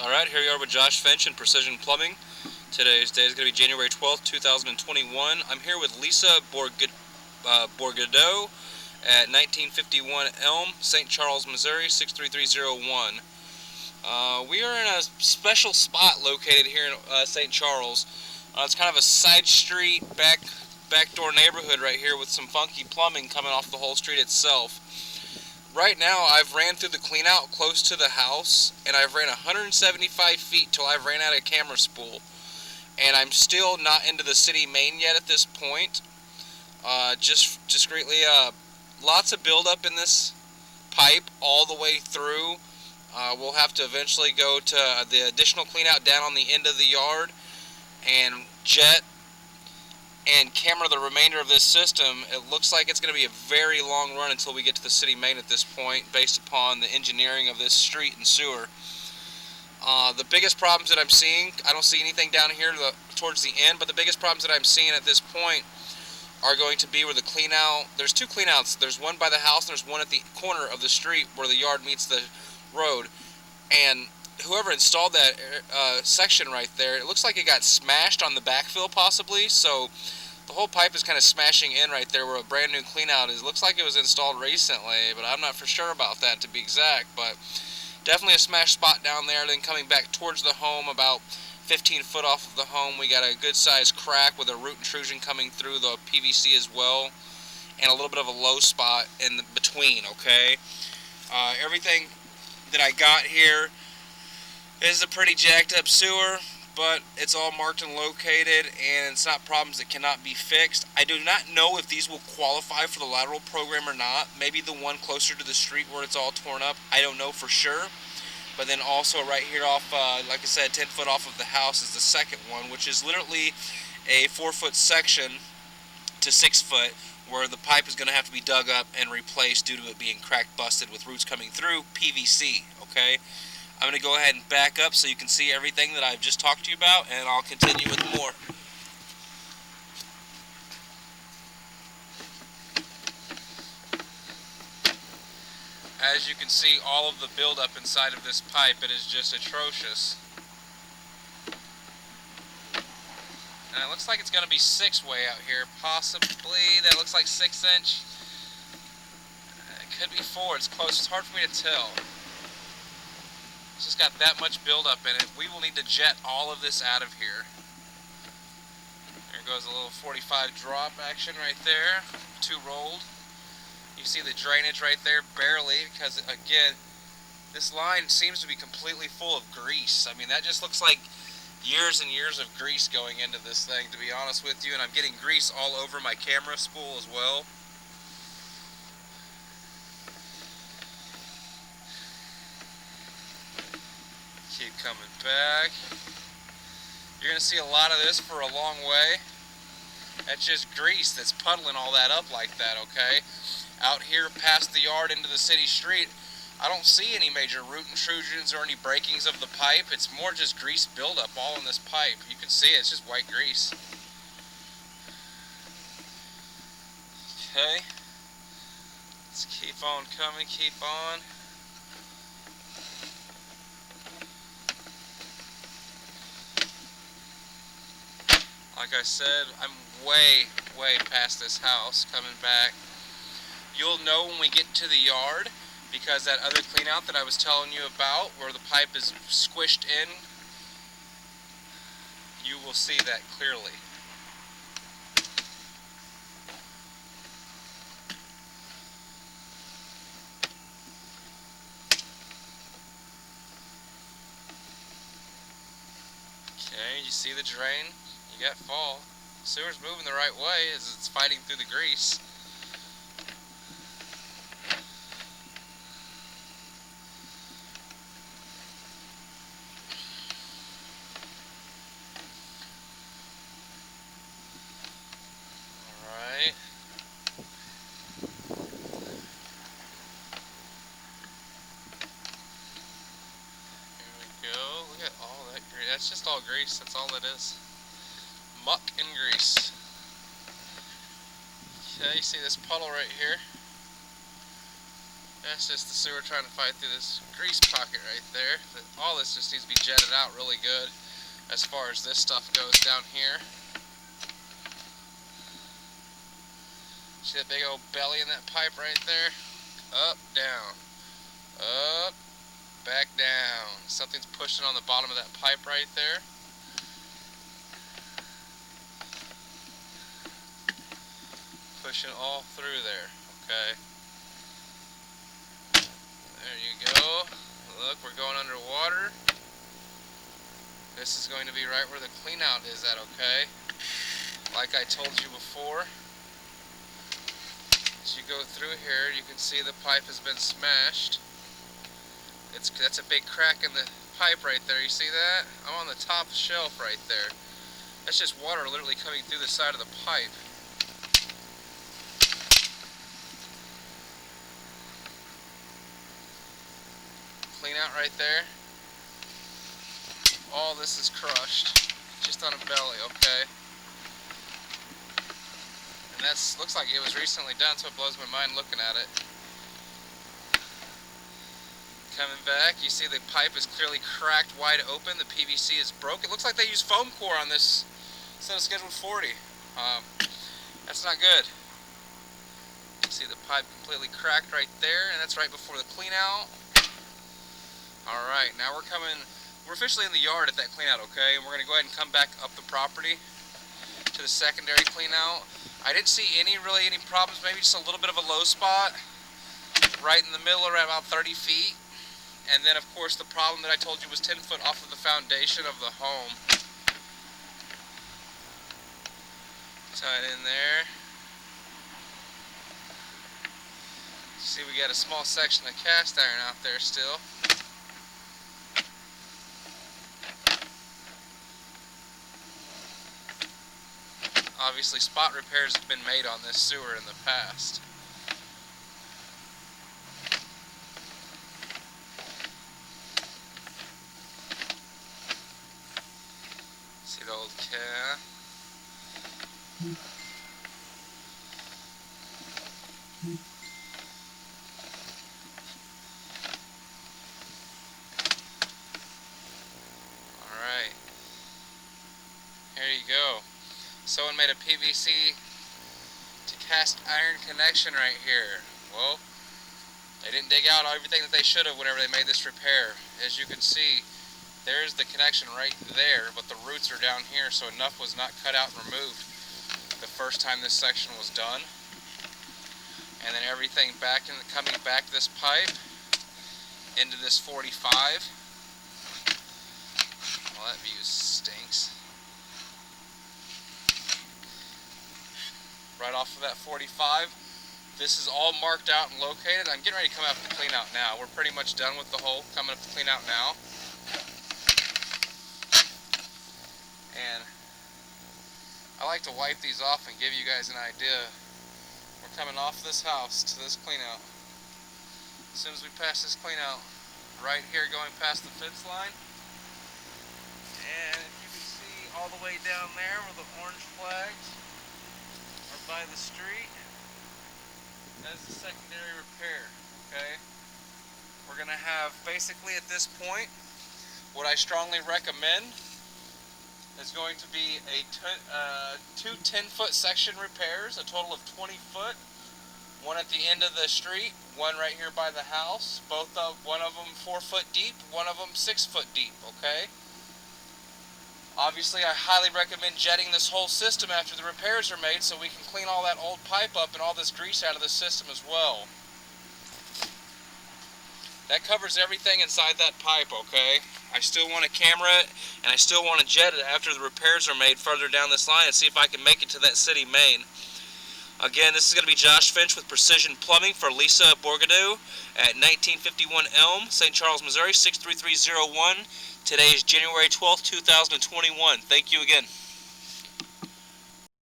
Alright, here we are with Josh Finch in Precision Plumbing. Today's day is going to be January 12th, 2021. I'm here with Lisa Bourgadeau at 1951 Elm, St. Charles, Missouri, 63301. We are in a special spot located here in St. Charles. It's kind of a side street, backdoor neighborhood right here with some funky plumbing coming off the whole street itself. Right now, I've ran through the clean out close to the house, and I've ran 175 feet till I've ran out of camera spool. And I'm still not into the city main yet at this point. Just discreetly, lots of buildup in this pipe all the way through. We'll have to eventually go to the additional clean out down on the end of the yard and jet and camera the remainder of this system. It looks like it's going to be a very long run until we get to the city main at this point, based upon the engineering of this street and sewer. The biggest problems that I'm seeing, I don't see anything down here towards the end, but the biggest problems that I'm seeing at this point are going to be where the clean out, there's two clean outs. There's one by the house and there's one at the corner of the street where the yard meets the road. And whoever installed that section right there, it looks like it got smashed on the backfill possibly, so the whole pipe is kind of smashing in right there where a brand new clean out is. Looks like it was installed recently, but I'm not for sure about that to be exact. But definitely a smashed spot down there. Then coming back towards the home, about 15 foot off of the home, we got a good sized crack with a root intrusion coming through the PVC as well, and a little bit of a low spot in the between. Okay, everything that I got here is a pretty jacked up sewer, but it's all marked and located, and it's not problems that cannot be fixed. I do not know if these will qualify for the lateral program or not. Maybe the one closer to the street where it's all torn up, I don't know for sure. But then also right here off, like I said, 10 foot off of the house is the second one, which is literally a 4-foot section to 6 foot, where the pipe is going to have to be dug up and replaced due to it being cracked, busted with roots coming through PVC. Okay, I'm going to go ahead and back up so you can see everything that I've just talked to you about, and I'll continue with more. As you can see, all of the buildup inside of this pipe, it is just atrocious. And it looks like it's going to be 6-way out here, possibly. That looks like 6-inch. It could be 4. It's close. It's hard for me to tell. It's just got that much buildup in it. We will need to jet all of this out of here. There goes a little 45 drop action right there. 2 rolled. You see the drainage right there, barely, because again, this line seems to be completely full of grease. I mean, that just looks like years and years of grease going into this thing, to be honest with you, and I'm getting grease all over my camera spool as well. Keep coming back. You're going to see a lot of this for a long way. That's just grease that's puddling all that up like that, okay? Out here past the yard into the city street, I don't see any major root intrusions or any breakings of the pipe. It's more just grease buildup all in this pipe. You can see it, it's just white grease. Okay. Let's keep on coming, keep on. Like I said, I'm way past this house coming back. You'll know when we get to the yard, because that other clean out that I was telling you about, where the pipe is squished in, you will see that clearly. Okay, you see the drain? You got fall. The sewer's moving the right way as it's fighting through the grease. Alright. Here we go. Look at all that grease. That's just all grease. That's all it is. Muck and grease. Okay, you see this puddle right here? That's just the sewer trying to fight through this grease pocket right there. All this just needs to be jetted out really good as far as this stuff goes down here. See that big old belly in that pipe right there? Up, down, up, back down. Something's pushing on the bottom of that pipe right there. Pushing all through there, okay? There you go. Look, we're going underwater. This is going to be right where the clean out is at, okay? Like I told you before, as you go through here, you can see the pipe has been smashed. That's a big crack in the pipe right there. You see that? I'm on the top shelf right there. That's just water literally coming through the side of the pipe. Clean out right there. All this is crushed, just on a belly, okay? And that's looks like it was recently done, so it blows my mind looking at it. Coming back, you see the pipe is clearly cracked wide open. The PVC is broke. It looks like they used foam core on this instead of Schedule 40. That's not good. You see the pipe completely cracked right there, and that's right before the clean out. Alright, now we're officially in the yard at that clean out, okay? And we're going to go ahead and come back up the property to the secondary clean out. I didn't see any problems, maybe just a little bit of a low spot right in the middle around about 30 feet. And then of course the problem that I told you was 10 foot off of the foundation of the home. Tie it in there. See, we got a small section of cast iron out there still. Obviously, spot repairs have been made on this sewer in the past. See the old cat? Alright. Here you go. Someone made a PVC to cast iron connection right here. Well, they didn't dig out everything that they should have whenever they made this repair. As you can see, there's the connection right there, but the roots are down here, so enough was not cut out and removed the first time this section was done. And then everything coming back this pipe into this 45. Well, that view stinks. Right off of that 45. This is all marked out and located. I'm getting ready to come up to clean out now. We're pretty much done with the hole, coming up to clean out now. And I like to wipe these off and give you guys an idea. We're coming off this house to this clean out. As soon as we pass this clean out, right here going past the fence line. And you can see all the way down there where the orange flags by the street. That's the secondary repair, okay? We're gonna have, basically at this point, what I strongly recommend is going to be two 10-foot section repairs, a total of 20 foot, one at the end of the street, one right here by the house, one of them 4 foot deep, one of them 6 foot deep, okay? Obviously, I highly recommend jetting this whole system after the repairs are made so we can clean all that old pipe up and all this grease out of the system as well. That covers everything inside that pipe, okay? I still want to camera it, and I still want to jet it after the repairs are made further down this line and see if I can make it to that city main. Again, this is going to be Josh Finch with Precision Plumbing for Lisa Bourgadeau at 1951 Elm, St. Charles, Missouri, 63301. Today is January 12th, 2021. Thank you again.